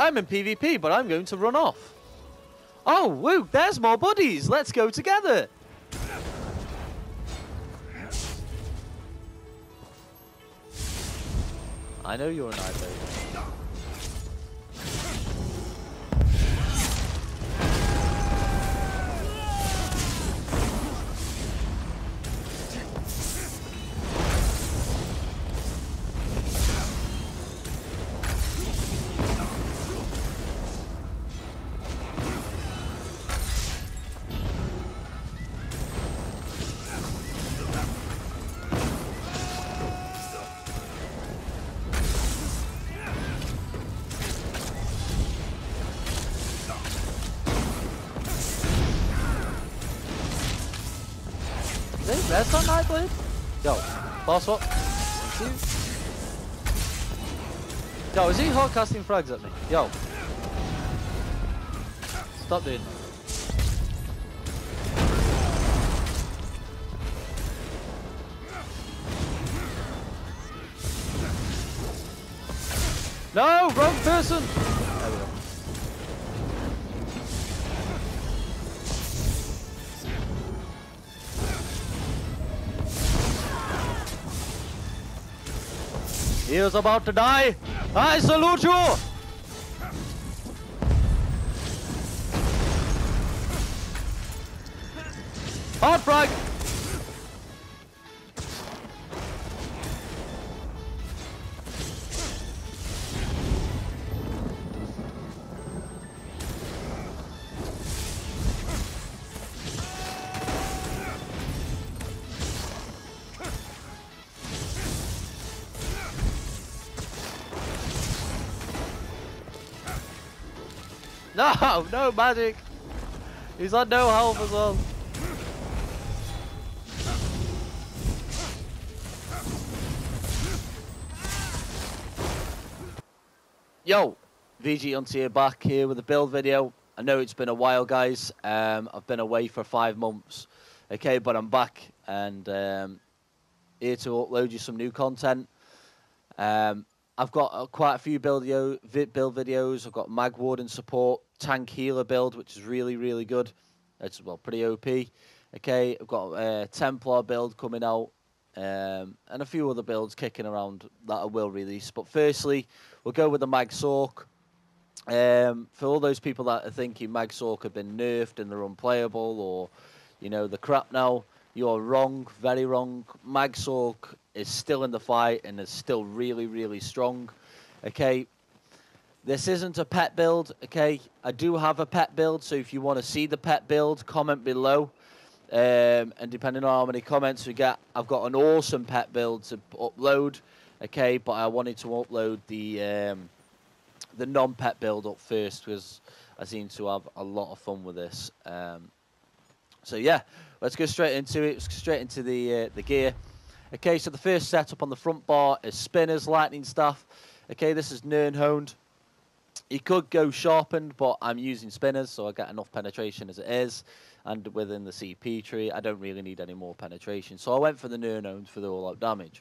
I'm in PvP, but I'm going to run off. Oh, woo, there's more buddies. Let's go together. I know you're an iPhone. That's not Nightblade? Yo, boss what? Yo, is he hard casting frags at me? Yo. Stop doing that. No, wrong person! There we go. He is about to die. I salute you. Hard frag. No, no magic. He's on no health as well. Yo, VG Untier back here with a build video. I know it's been a while, guys. I've been away for 5 months. Okay, but I'm back and here to upload you some new content. I've got quite a few build videos. I've got Mag Warden support, tank healer build, which is really, really good. It's, well, pretty OP. Okay, I've got a Templar build coming out, and a few other builds kicking around that I will release. But firstly, we'll go with the MagSorc. For all those people that are thinking MagSorc have been nerfed and they're unplayable, or, you know, the crap now, you're wrong, very wrong. MagSorc is still in the fight and is still really, really strong. Okay, this isn't a pet build. Okay, I do have a pet build, so if you want to see the pet build, comment below. And depending on how many comments we get, I've got an awesome pet build to upload. Okay, but I wanted to upload the non-pet build up first because I seem to have a lot of fun with this. So yeah, let's go straight into it. Straight into the gear. Okay, so the first setup on the front bar is spinners, lightning staff. Okay, this is Nirnhoned. You could go sharpened, but I'm using spinners, so I get enough penetration as it is. And within the CP tree, I don't really need any more penetration. So I went for the Nirnhoned for the all-out damage.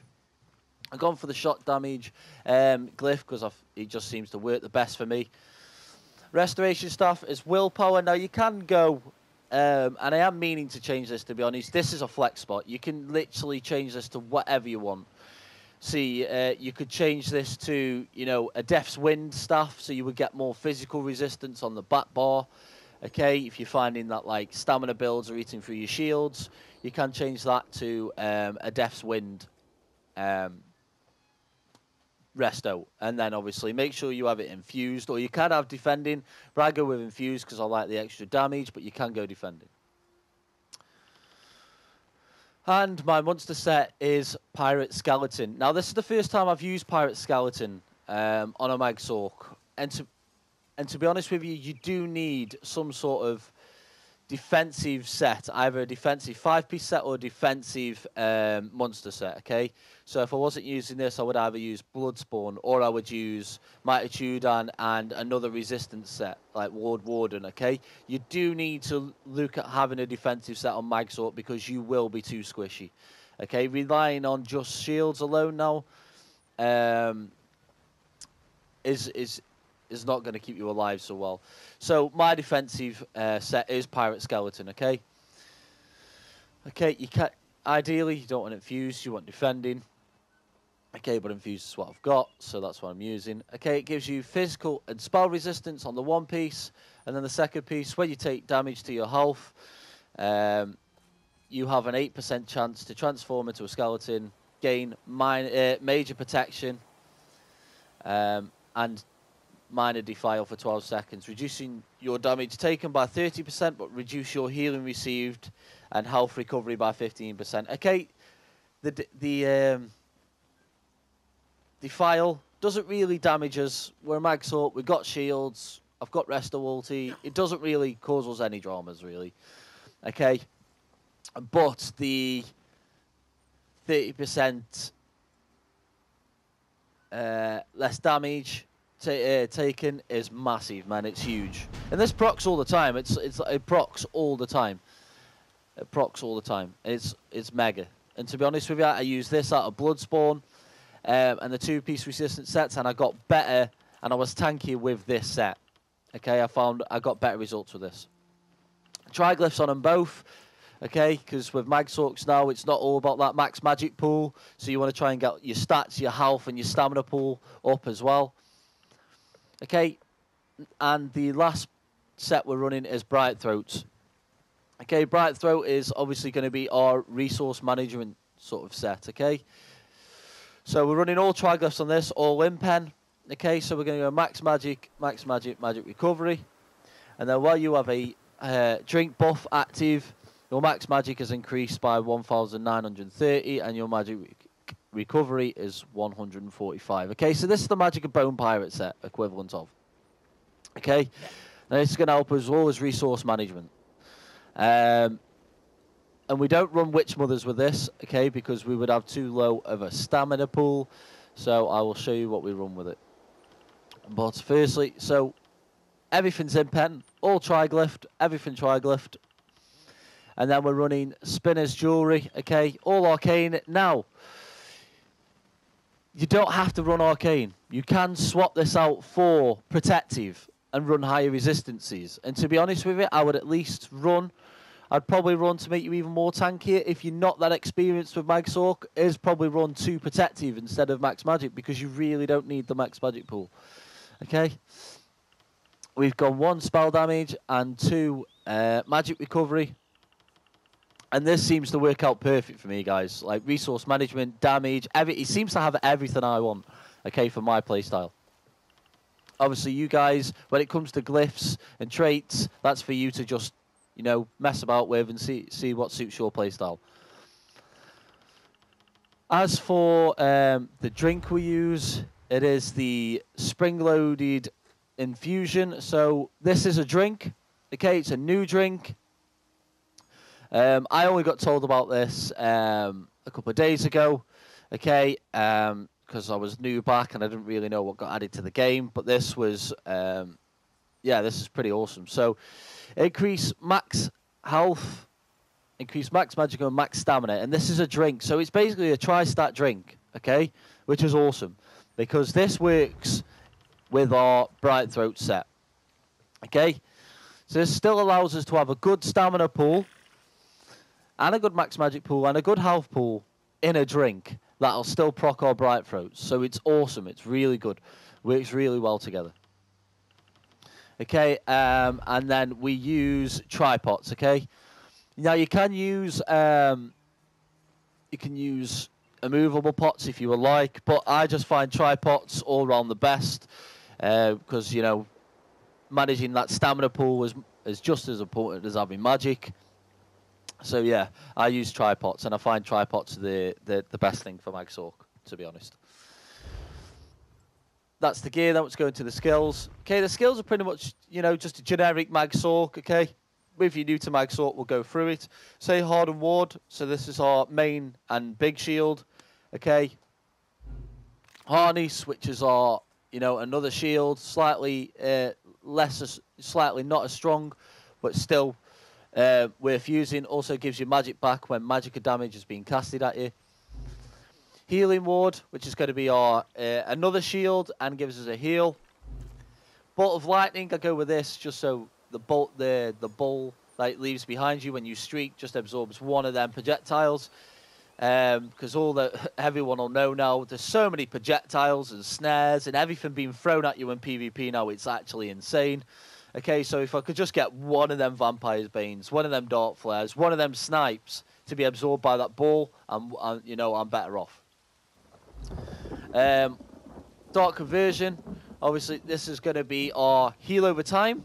I've gone for the shot damage glyph because it just seems to work the best for me. Restoration staff is willpower. Now you can go, and I am meaning to change this, to be honest. This is a flex spot. You can literally change this to whatever you want. See, you could change this to, you know, a Death's Wind staff, so you would get more physical resistance on the back bar. Okay, if you're finding that, like, stamina builds are eating through your shields, you can change that to a Death's Wind resto. And then, obviously, make sure you have it infused, or you can have defending, but I go with infused because I like the extra damage, but you can go defending. And my monster set is Pirate Skeleton. Now, this is the first time I've used Pirate Skeleton on a MagSorc. And to be honest with you, you do need some sort of defensive set, either a defensive 5-piece set or a defensive monster set, okay? So if I wasn't using this, I would either use Bloodspawn or I would use Mititudan and another resistance set, like Ward Warden, okay? You do need to look at having a defensive set on MagSorc because you will be too squishy, okay? Relying on just shields alone now is is not going to keep you alive so well. So my defensive set is Pirate Skeleton, okay? Okay, ideally you don't want infused, you want defending. Okay, but infused is what I've got, so that's what I'm using. Okay, it gives you physical and spell resistance on the one piece, and then the second piece, when you take damage to your health, you have an 8% chance to transform into a skeleton, gain major protection, and minor defile for 12 seconds, reducing your damage taken by 30%, but reduce your healing received and health recovery by 15%. Okay, the defile doesn't really damage us. We're a MagSorc, we've got shields, I've got Resto ulti. It doesn't really cause us any dramas, really. Okay, but the 30% less damage taken is massive, man. It's huge, and this procs all the time. It procs all the time. It procs all the time. It's mega. And to be honest with you, I use this out of Bloodspawn and the 2-piece resistance sets, and I got better, and I was tankier with this set. Okay, I got better results with this. Triglyphs on them both. Okay, because with MagSorcs now, it's not all about that max magic pool. So you want to try and get your stats, your health, and your stamina pool up as well. Okay, and the last set we're running is Bright Throats. Okay, Bright Throat is obviously going to be our resource management sort of set. Okay, so we're running all Triglyphs on this, all in pen. Okay, so we're going to go max magic, magic recovery, and then while you have a drink buff active, your max magic is increased by 1,930, and your magic recovery is 145. Okay, so this is the Magic of Bone Pirate set equivalent of. Okay, now this is going to help us all as resource management. And we don't run Witch Mothers with this, okay, because we would have too low of a stamina pool. So I will show you what we run with it. But firstly, so everything's in pen, all Triglyphed, everything Triglyphed. And then we're running Spinner's Jewelry, okay, all Arcane. Now, you don't have to run Arcane. You can swap this out for Protective and run higher resistances. And to be honest with you, I would at least run, I'd probably run to make you even more tankier. If you're not that experienced with MagSorc, is probably run 2 Protective instead of Max Magic, because you really don't need the Max Magic pool. Okay? We've got 1 spell damage and 2 magic recovery. And this seems to work out perfect for me, guys. Like resource management, damage, it seems to have everything I want, okay, for my playstyle. Obviously, you guys, when it comes to glyphs and traits, that's for you to just, you know, mess about with and see what suits your playstyle. As for the drink we use, it is the spring-loaded infusion. So this is a drink, okay, it's a new drink. I only got told about this a couple of days ago, okay, because I was new back and I didn't really know what got added to the game. But this was, yeah, this is pretty awesome. So, increase max health, increase max magic and max stamina, and this is a drink. So it's basically a tri-stat drink, okay, which is awesome because this works with our Bright Throat set, okay. So this still allows us to have a good stamina pool and a good max magic pool and a good health pool in a drink that'll still proc our Bright Throats. So it's awesome. It's really good. Works really well together. Okay, and then we use tripods. Okay, now you can use immovable pots if you would like, but I just find tripods all around the best because you know managing that stamina pool is just as important as having magic. So yeah, I use tripods, and I find tripods the best thing for MagSorc, to be honest. That's the gear. Then let's go into the skills. Okay, the skills are pretty much, you know, just a generic MagSorc. Okay, if you're new to MagSorc, we'll go through it. Say Hardened Ward. So this is our main and big shield. Okay. Harness, which is our, you know, another shield, slightly slightly not as strong, but still. Worth using. Also gives you magic back when magic or damage is being casted at you. Healing Ward, which is going to be our another shield and gives us a heal. Bolt of lightning, I go with this just so the bolt, the ball that it leaves behind you when you streak just absorbs one of them projectiles. Because everyone will know now, there's so many projectiles and snares and everything being thrown at you in PvP now, it's actually insane. Okay, so if I could just get one of them Vampire's Banes, one of them Dart Flares, one of them Snipes to be absorbed by that ball, you know, I'm better off. Dark Conversion, obviously this is going to be our heal over time,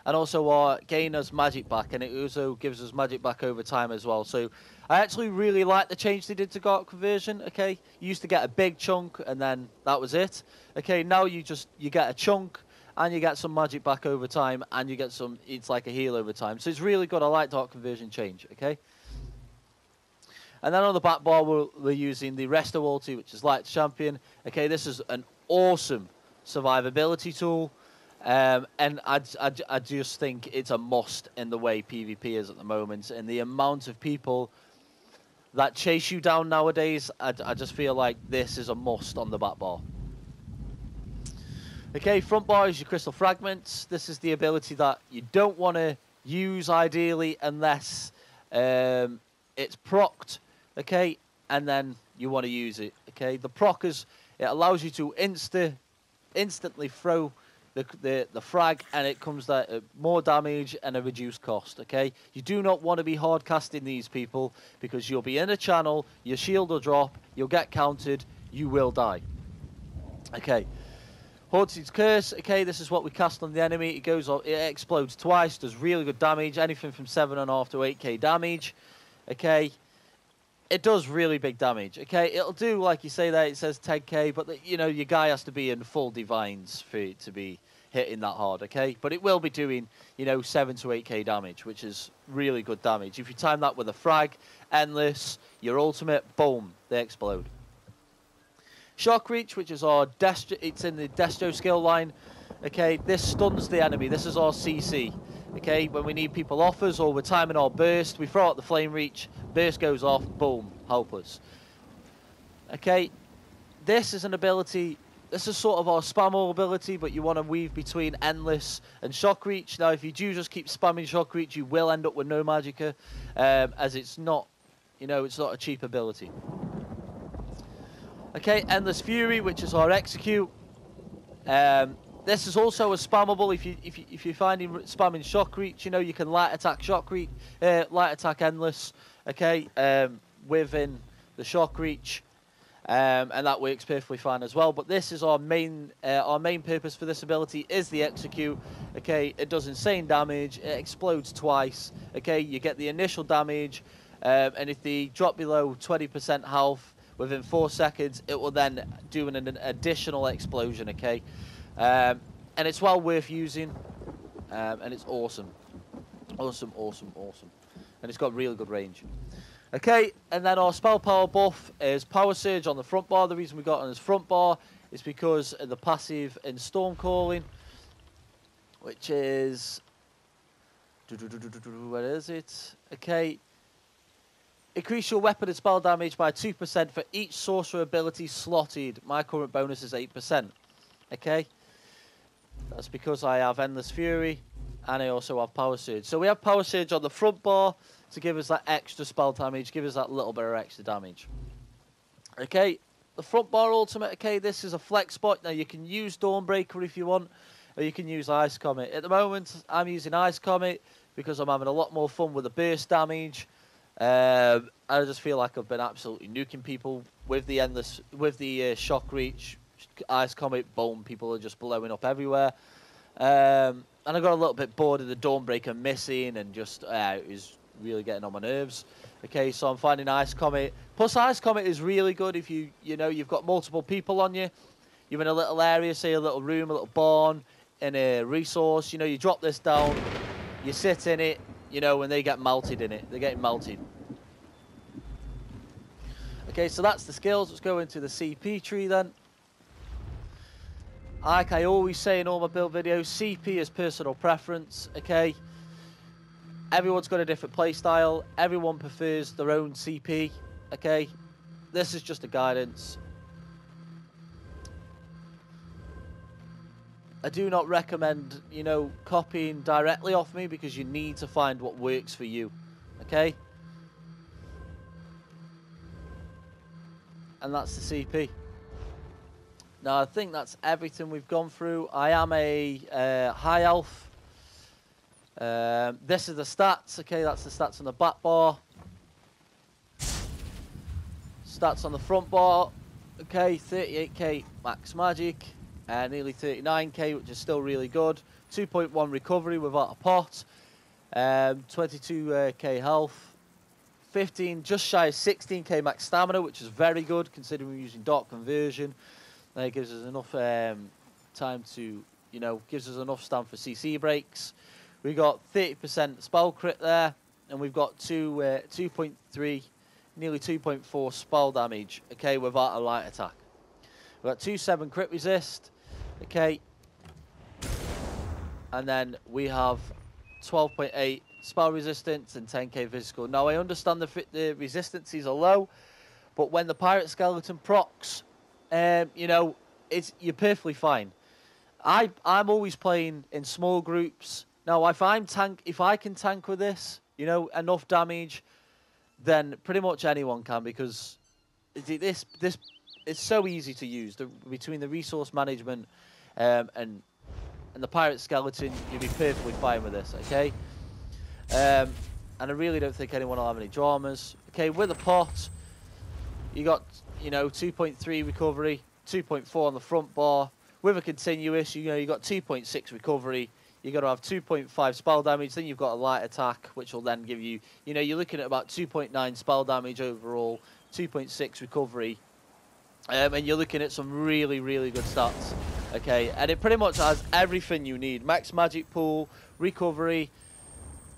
and also our gain us magic back, and it also gives us magic back over time as well. So I actually really like the change they did to Dark Conversion. Okay, you used to get a big chunk and then that was it. Okay, now you get a chunk and you get some magic back over time, and you get some, it's like a heal over time. So it's really good. I like Dark Conversion change. Okay, and then on the back bar we're using the Resto ulti, which is Light Champion. Okay, this is an awesome survivability tool. And I just think it's a must in the way PvP is at the moment, and the amount of people that chase you down nowadays, I just feel like this is a must on the back bar. Okay, front bar is your crystal fragments. This is the ability that you don't want to use ideally unless it's procced, okay, and then you want to use it. Okay, the proc is, it allows you to instantly throw the frag, and it comes at more damage and a reduced cost. Okay, you do not want to be hard casting these people, because you'll be in a channel, your shield will drop, you'll get countered, you will die. Okay, Haunted Curse. Okay, this is what we cast on the enemy. It goes on, it explodes twice, does really good damage, anything from 7.5 to 8k damage. Okay, it does really big damage. Okay, it'll do, like you say there, it says 10k, but you know, your guy has to be in full divines for it to be hitting that hard. Okay, but it will be doing, you know, 7 to 8k damage, which is really good damage. If you time that with a frag, endless, your ultimate, boom, they explode. Shock Reach, which is our Destro, it's in the Destro skill line. Okay, this stuns the enemy. This is our CC. Okay, when we need people off us or we're timing our burst, we throw out the Flame Reach, burst goes off, boom, helpless. Okay, this is an ability, this is sort of our spam ability, but you want to weave between Endless and Shock Reach. Now, if you do just keep spamming Shock Reach, you will end up with no Magicka, as it's not, you know, it's not a cheap ability. Okay, Endless Fury, which is our Execute. This is also a spammable. If you're finding spamming Shock Reach, you know, you can light attack Shock Reach, light attack Endless. Okay, within the Shock Reach, and that works perfectly fine as well. But this is our main purpose for this ability is the Execute. Okay, it does insane damage. It explodes twice. Okay, you get the initial damage, and if they drop below 20% health within 4 seconds, it will then do an additional explosion. Okay. And it's well worth using, and it's awesome. Awesome. And it's got really good range. Okay, and then our spell power buff is Power Surge on the front bar. The reason we got on this front bar is because of the passive in Storm Calling, which is... where is it? Okay. Increase your weapon and spell damage by 2% for each sorcerer ability slotted. My current bonus is 8%. Okay. That's because I have Endless Fury, and I also have Power Surge. So we have Power Surge on the front bar to give us that extra spell damage, give us that little bit of extra damage. Okay, the front bar ultimate, okay, this is a flex spot. Now you can use Dawnbreaker if you want, or you can use Ice Comet. At the moment, I'm using Ice Comet because I'm having a lot more fun with the burst damage. I just feel like I've been absolutely nuking people with the Shock Reach, Ice Comet, boom, people are just blowing up everywhere. And I got a little bit bored of the Dawnbreaker missing, and just it was really getting on my nerves. Okay, so I'm finding Ice Comet. Plus, Ice Comet is really good if you know you've got multiple people on you. You're in a little area, say a little room, a little barn, in a resource. You know, you drop this down, you sit in it. You know, when they get melted in it, they're getting melted. Okay, so that's the skills. Let's go into the CP tree then. Like I always say in all my build videos, CP is personal preference, okay? Everyone's got a different playstyle. Everyone prefers their own CP, okay? This is just a guidance. I do not recommend, you know, copying directly off me, because you need to find what works for you, okay? And that's the CP. Now, I think that's everything we've gone through. I am a high elf. This is the stats, okay? That's the stats on the back bar. Stats on the front bar, okay? 38k max magic. Nearly 39k, which is still really good. 2.1 recovery without a pot. 22k health. 15, just shy of 16k max stamina, which is very good considering we're using dark conversion. That gives us enough time to, you know, gives us enough stamina for CC breaks. We got 30% spell crit there, and we've got 2.3, nearly 2.4 spell damage, okay, without a light attack. We've got 2.7 crit resist, okay, and then we have 12.8 spell resistance and 10k physical. Now, I understand the resistances are low, but when the pirate skeleton procs, you know, you're perfectly fine. I'm always playing in small groups. Now, if I can tank with this, you know, enough damage, then pretty much anyone can, because this it's so easy to use. Between the resource management and the pirate skeleton, you'll be perfectly fine with this, okay? And I really don't think anyone will have any dramas. Okay, with a pot, you got, you know, 2.3 recovery, 2.4 on the front bar. With a continuous, you know, you got 2.6 recovery. You got to have 2.5 spell damage. Then you've got a light attack, which will then give you, you know, you're looking at about 2.9 spell damage overall, 2.6 recovery. And you're looking at some really, really good stats. Okay, and it pretty much has everything you need. Max magic pool, recovery,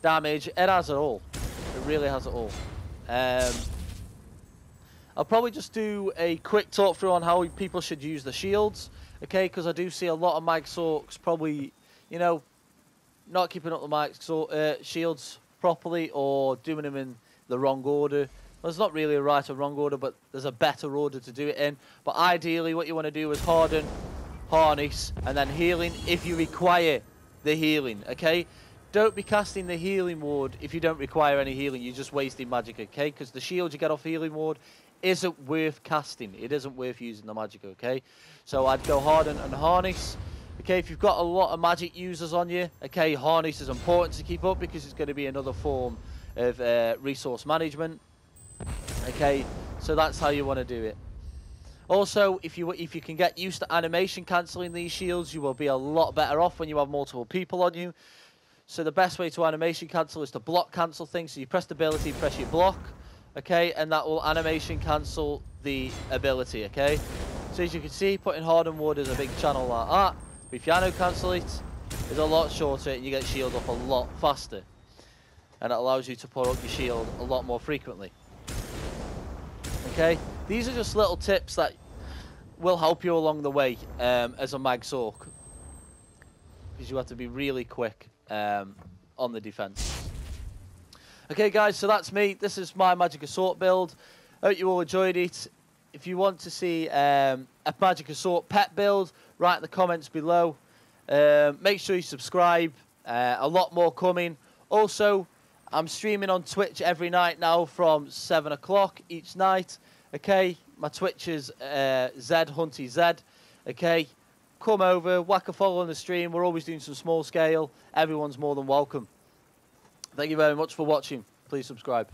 damage. It has it all. It really has it all. I'll probably just do a quick talk through on how people should use the shields. Okay, because I do see a lot of MagSorcs probably, you know, not keeping up the MagSorc shields properly, or doing them in the wrong order. Well, there's not really a right or wrong order, but there's a better order to do it in. But ideally, what you want to do is harden, harness, and then healing if you require the healing, okay? Don't be casting the healing ward if you don't require any healing. You're just wasting magic, okay? Because the shield you get off healing ward isn't worth casting. It isn't worth using the magic, okay? So I'd go harden and harness. Okay, if you've got a lot of magic users on you, okay, harness is important to keep up, because it's going to be another form of resource management. Okay, so that's how you want to do it. Also, if you can get used to animation cancelling these shields, you will be a lot better off when you have multiple people on you. So the best way to animation cancel is to block cancel things. So you press the ability, press your block, okay, and that will animation cancel the ability, okay? So as you can see, putting hardened wood is a big channel like that. But if you auto cancel it, it's a lot shorter and you get shield up a lot faster. And it allows you to put up your shield a lot more frequently. Okay, these are just little tips that will help you along the way as a MagSorc, because you have to be really quick on the defense. Okay guys, so that's me. This is my Magic Assault build. Hope you all enjoyed it. If you want to see a Magic Assault pet build, write in the comments below. Make sure you subscribe. A lot more coming. Also, I'm streaming on Twitch every night now from 7 o'clock each night. Okay, my Twitch is ZHuntyZ. Okay, come over, whack a follow on the stream. We're always doing some small scale. Everyone's more than welcome. Thank you very much for watching. Please subscribe.